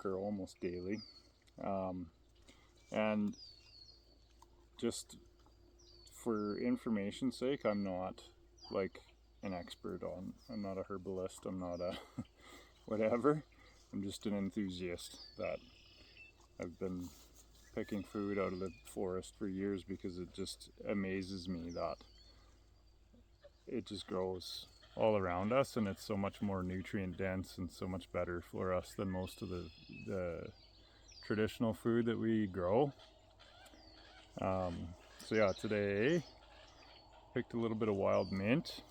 occur almost daily. And just for information's sake, I'm not like an expert I'm not a herbalist, I'm not a whatever. I'm just an enthusiast that I've been picking food out of the forest for years because it just amazes me that it just grows all around us, and it's so much more nutrient dense and so much better for us than most of the traditional food that we grow. So yeah, today picked a little bit of wild mint.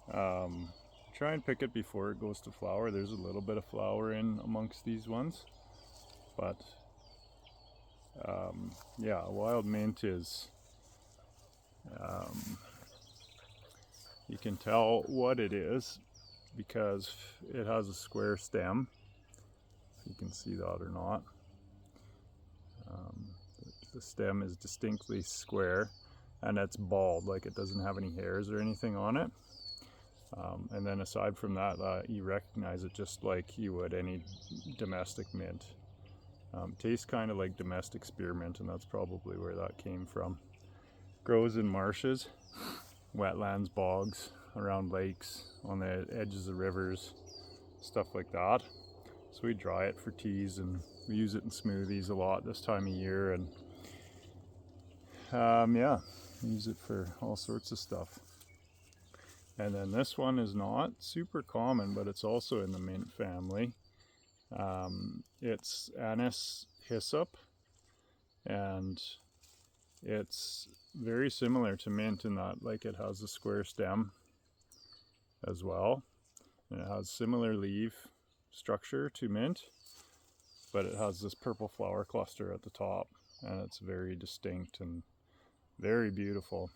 Try and pick it before it goes to flower. There's a little bit of flower in amongst these ones, but yeah, wild mint is you can tell what it is because it has a square stem, if you can see that or not. The stem is distinctly square and it's bald, like it doesn't have any hairs or anything on it. And then aside from that, you recognize it just like you would any domestic mint. Tastes kind of like domestic spearmint, and that's probably where that came from. Grows in marshes, wetlands, bogs, around lakes, on the edges of rivers, stuff like that. So we dry it for teas, and we use it in smoothies a lot this time of year, and yeah, use it for all sorts of stuff. And then this one is not super common, but it's also in the mint family. It's anise hyssop, and it's very similar to mint in that, like, it has a square stem as well, and it has similar leaf structure to mint, but it has this purple flower cluster at the top, and it's very distinct and very beautiful.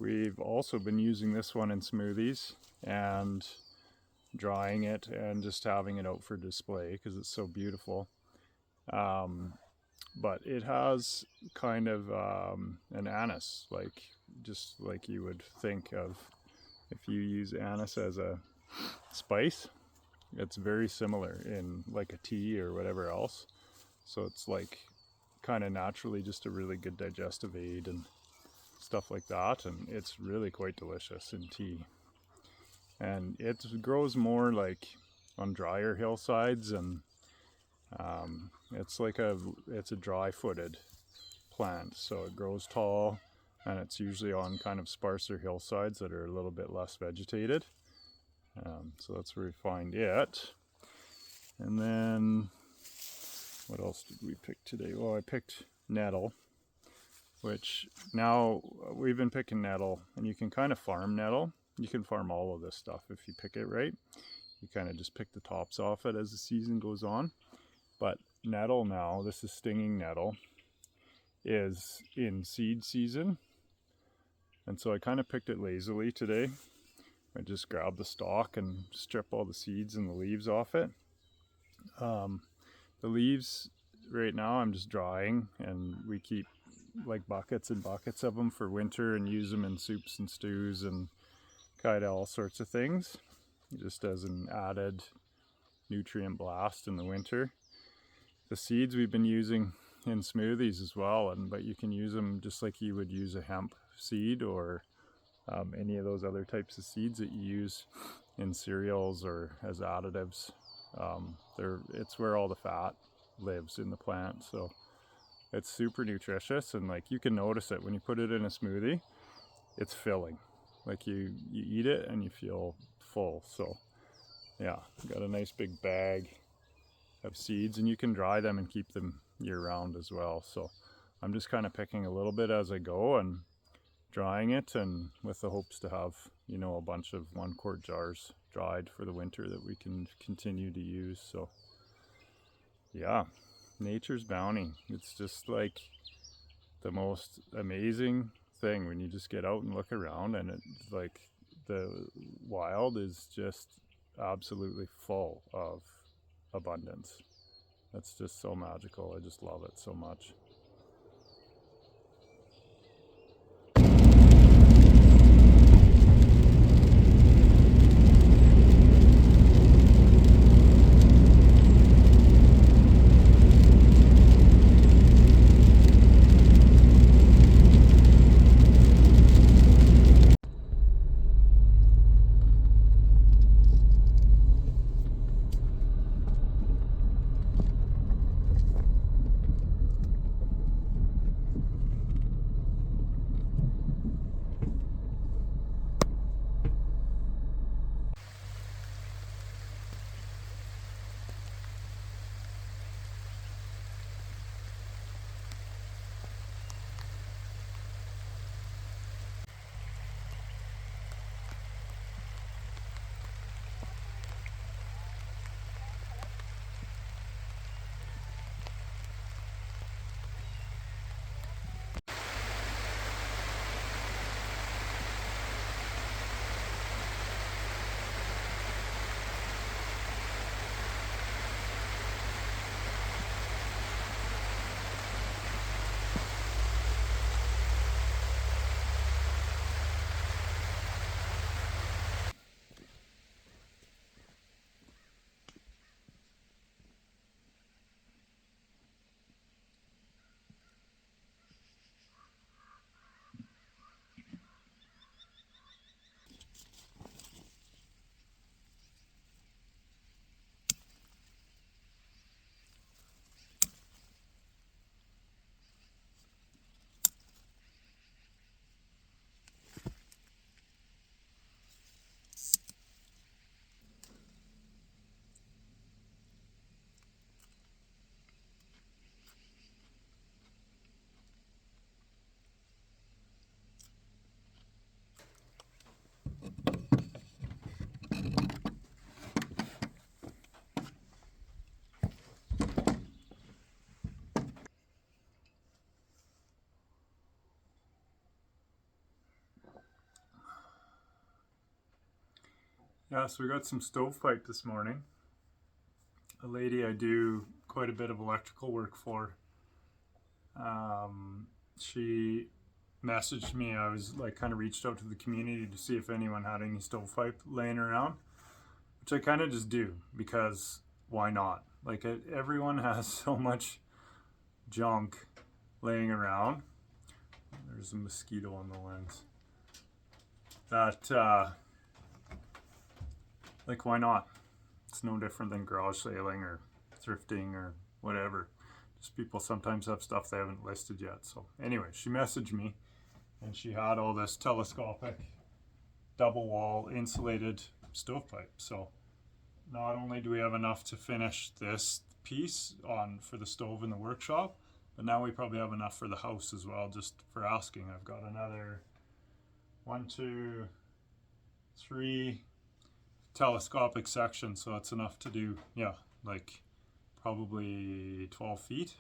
We've also been using this one in smoothies and drying it and just having it out for display because it's so beautiful. But it has kind of an anise, like just like you would think of if you use anise as a spice. It's very similar in like a tea or whatever else. So it's like kind of naturally just a really good digestive aid and stuff like that, and it's really quite delicious in tea. And it grows more like on drier hillsides, and it's a dry-footed plant, so it grows tall, and it's usually on kind of sparser hillsides that are a little bit less vegetated. So that's where we find it. And then what else did we pick today? Well, I picked nettle, which now we've been picking nettle, and you can kind of farm nettle. You can farm all of this stuff if you pick it right. You kind of just pick the tops off it as the season goes on. But nettle now, this is stinging nettle, is in seed season. And so I kind of picked it lazily today. I just grabbed the stalk and strip all the seeds and the leaves off it. The leaves right now I'm just drying, and we keep like buckets and buckets of them for winter and use them in soups and stews and kind of all sorts of things, just as an added nutrient blast in the winter. The seeds we've been using in smoothies as well, but you can use them just like you would use a hemp seed or any of those other types of seeds that you use in cereals or as additives. It's where all the fat lives in the plant, so it's super nutritious, and like you can notice it when you put it in a smoothie. It's filling, like you eat it and you feel full. So yeah, got a nice big bag of seeds, and you can dry them and keep them year round as well. So I'm just kind of picking a little bit as I go and drying it, and with the hopes to have, you know, a bunch of 1-quart jars dried for the winter that we can continue to use. So yeah, nature's bounty. It's just like the most amazing thing when you just get out and look around, and it's like the wild is just absolutely full of abundance. It's just so magical. I just love it so much. Yeah, so we got some stovepipe this morning. A lady I do quite a bit of electrical work for. She messaged me. I was like kind of reached out to the community to see if anyone had any stovepipe laying around, which I kind of just do because why not? Like everyone has so much junk laying around. There's a mosquito on the lens. That like why not? It's no different than garage sailing or thrifting or whatever. Just people sometimes have stuff they haven't listed yet. So anyway, she messaged me and she had all this telescopic double wall insulated stovepipe. So not only do we have enough to finish this piece on for the stove in the workshop, but now we probably have enough for the house as well, just for asking. I've got another 1, 2, 3 telescopic sections, so it's enough to do, yeah, like probably 12 feet.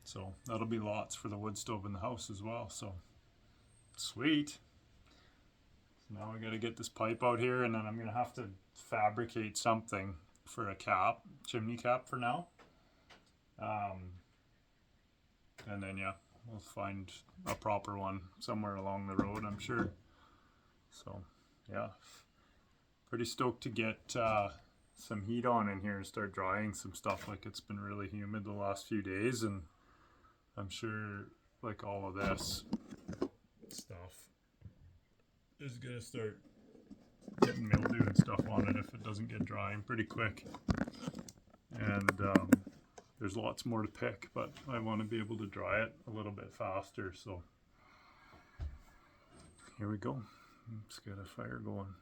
So that'll be lots for the wood stove in the house as well. So sweet. So now we got to get this pipe out here, and then I'm gonna have to fabricate something for a cap, chimney cap for now. And then yeah, we'll find a proper one somewhere along the road, I'm sure. So yeah, pretty stoked to get some heat on in here and start drying some stuff. Like it's been really humid the last few days, and I'm sure like all of this stuff is gonna start getting mildew and stuff on it if it doesn't get drying pretty quick. And there's lots more to pick, but I want to be able to dry it a little bit faster. So here we go. Let's get a fire going.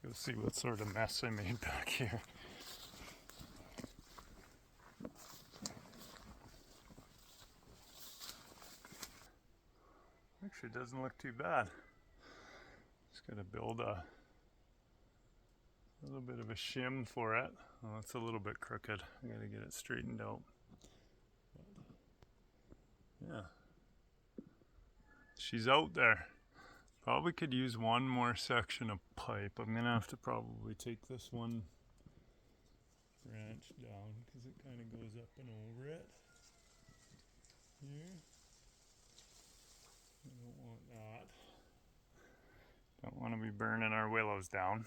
Go see what sort of mess I made back here. Actually, it doesn't look too bad. Just gotta build a little bit of a shim for it. Oh, it's a little bit crooked. I gotta get it straightened out. But yeah, she's out there. Probably could use one more section of pipe. I'm gonna have to probably take this one branch down because it kind of goes up and over it. Here. I don't want that. Don't want to be burning our willows down.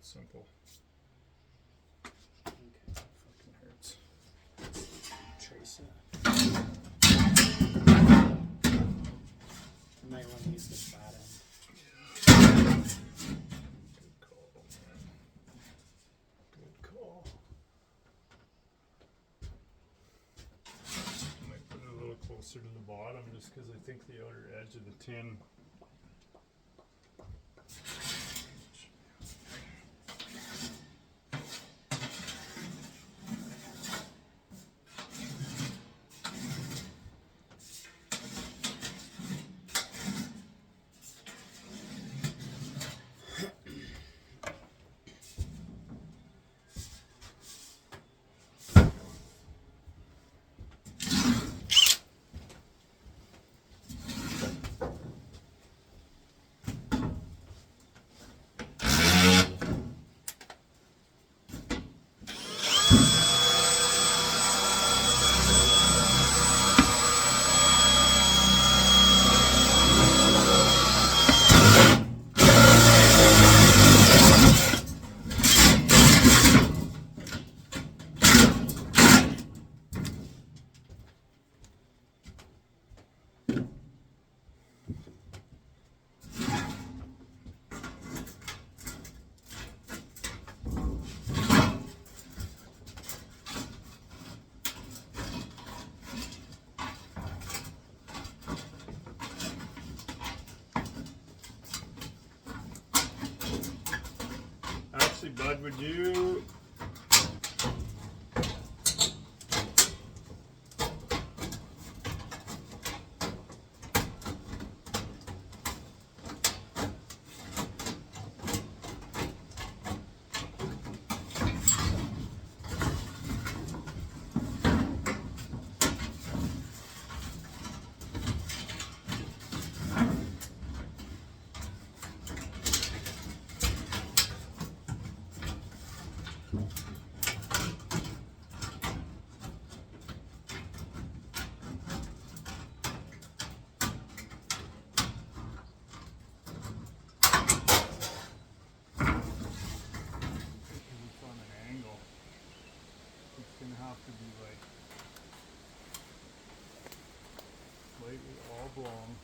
Simple. Okay, fucking hurts. Trace it. You might want to use the flat end. Good call, man. Good call. I might put it a little closer to the bottom just because I think the outer edge of the tin. Actually, Bud, would you to be like slightly oblong.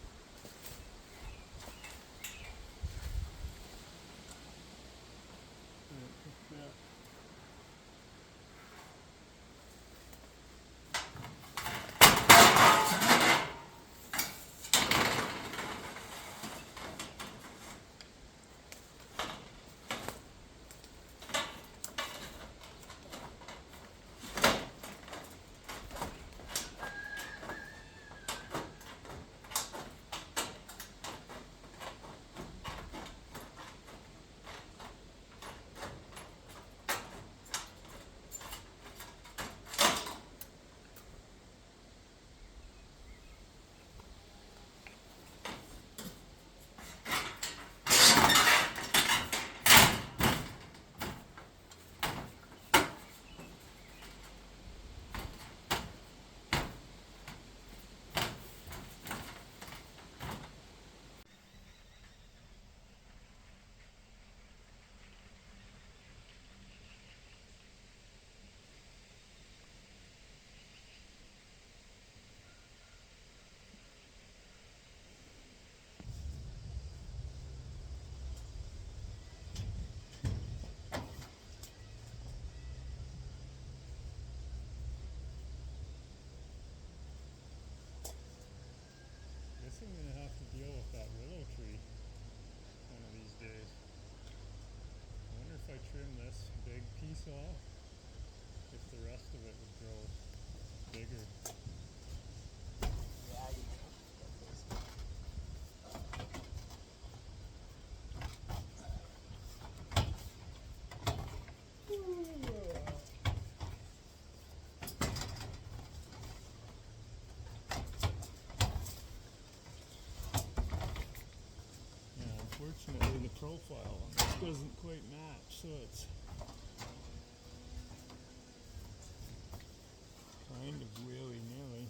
so. If the rest of it would grow bigger. Yeah, you know. Yeah, unfortunately the profile on this doesn't quite match, so it's kind of willy-nilly.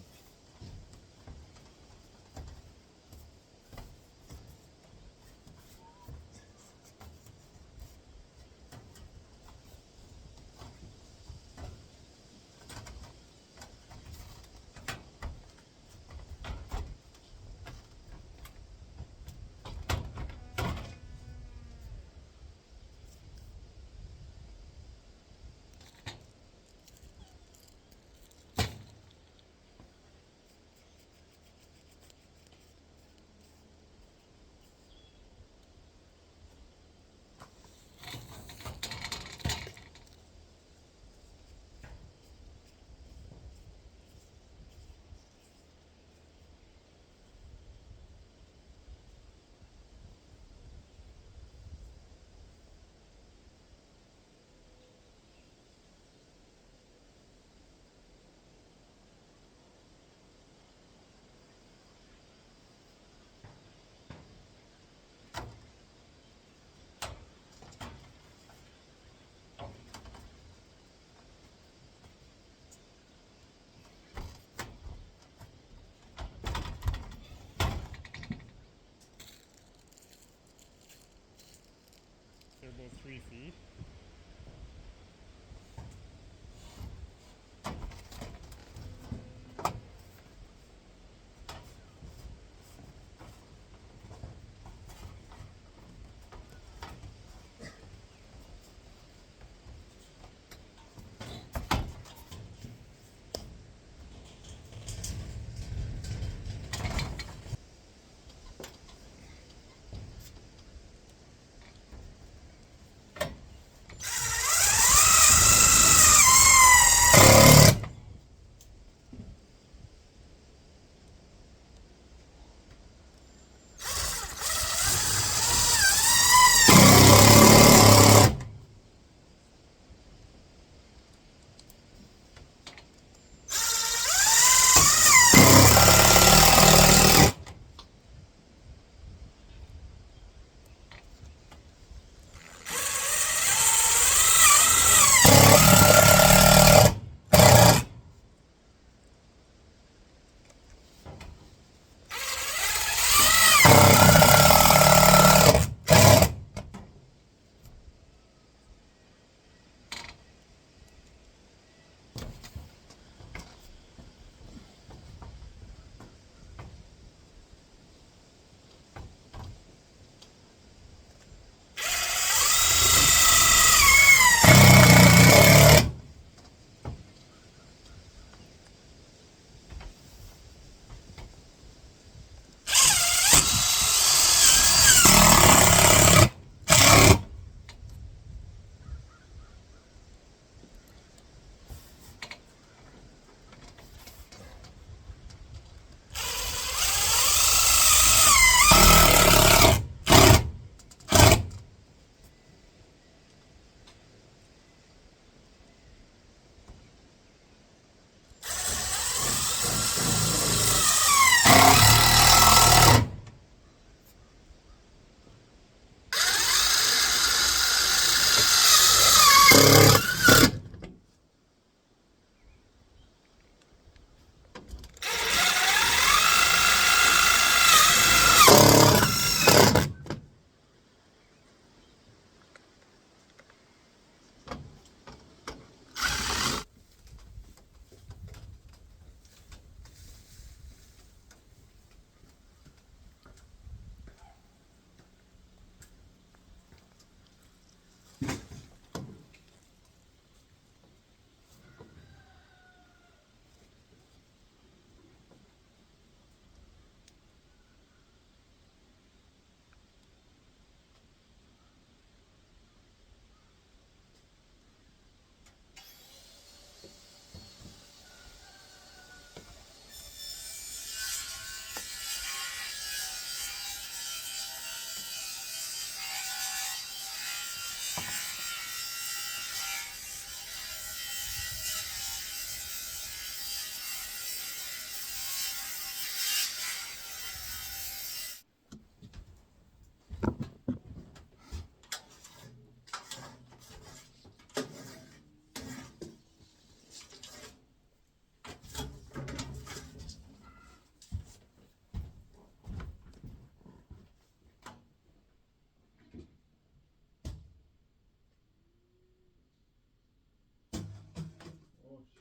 They're about 3 feet.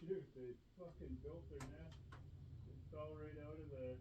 Shoot, they fucking built their nest. It fell right out of the...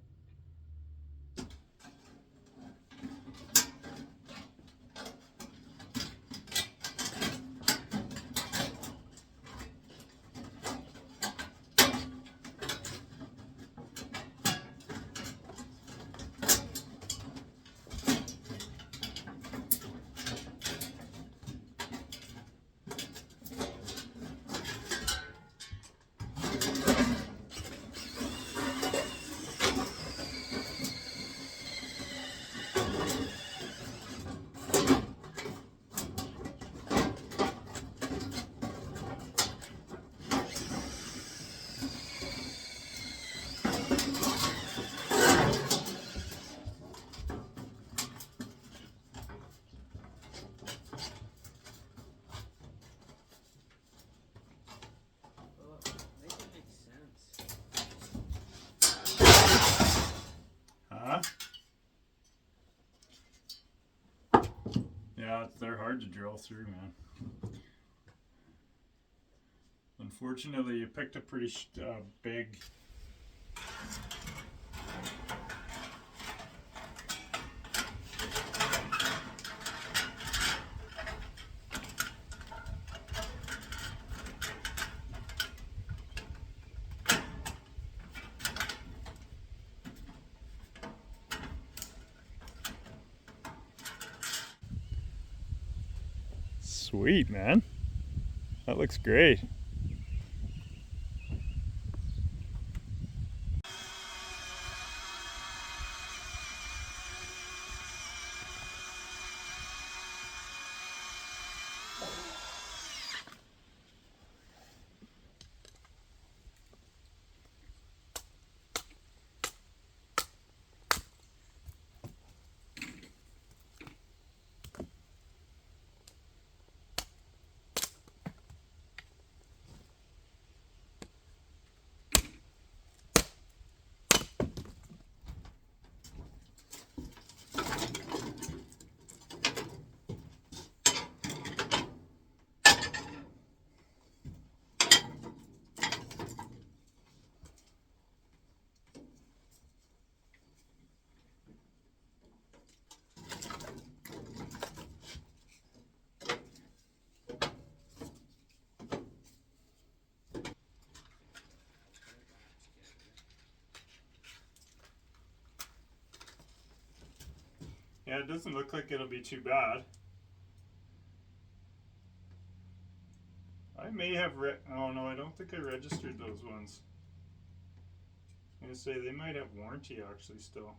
Well, make it make sense. Huh? Yeah, they're hard to drill through, man. Unfortunately, you picked a pretty big... Sweet, man. That looks great. Yeah, it doesn't look like it'll be too bad. I may have oh no, I don't think I registered those ones. I'm gonna say they might have warranty actually still.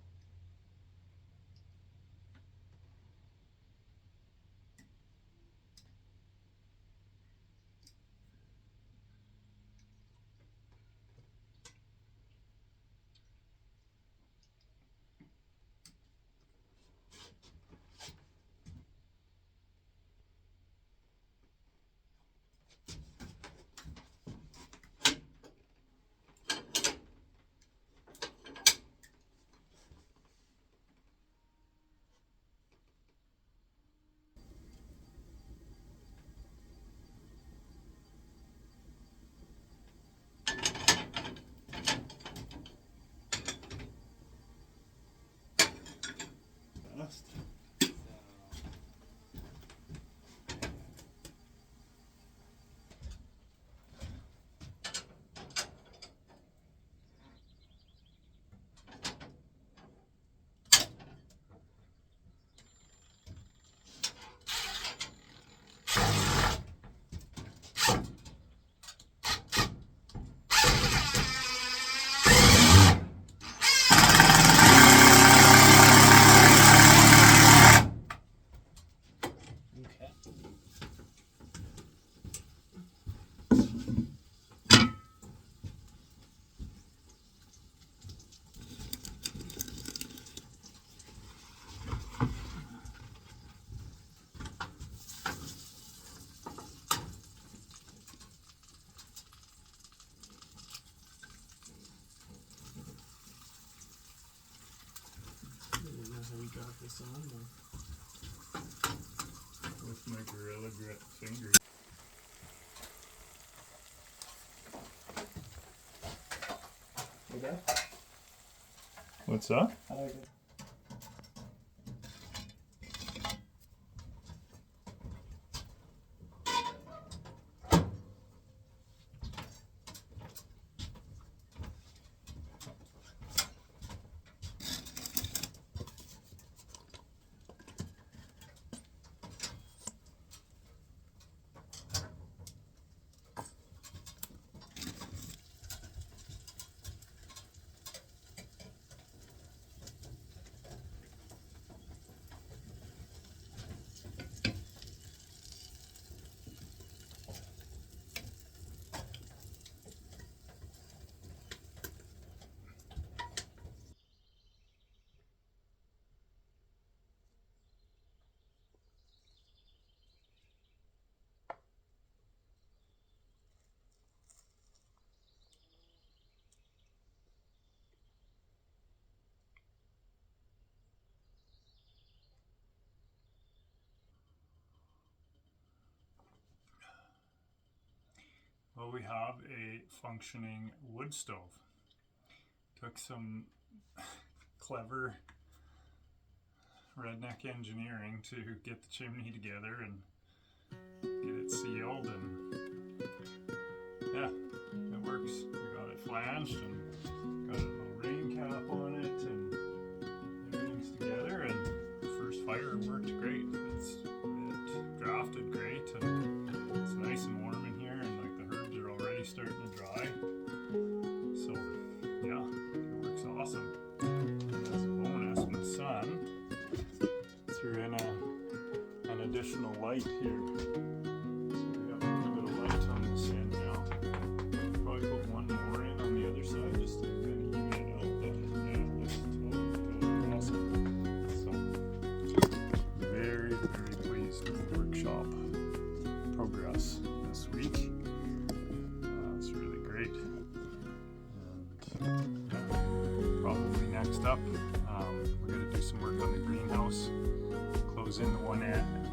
Fast. Okay. I didn't know how you got this on though. With my Gorilla Grip fingers. like that. What's that? I like it. Well, we have a functioning wood stove. Took some clever redneck engineering to get the chimney together and get it sealed, and yeah, it works. We got it flanged and got a little rain cap on it, and everything's together, and the first fire worked great. It drafted great, and it's nice and warm in here, and like the herbs are already starting to dry. So yeah, it works awesome. And as a bonus, my son threw in an additional light here. So we have a bit of light on this end now. Probably put one more in on the other side just to kind of even it out. But yeah, that's totally awesome. So very, very pleased with the workshop progress this week. It's really great. And probably next up, we're going to do some work on the greenhouse. Close in the one end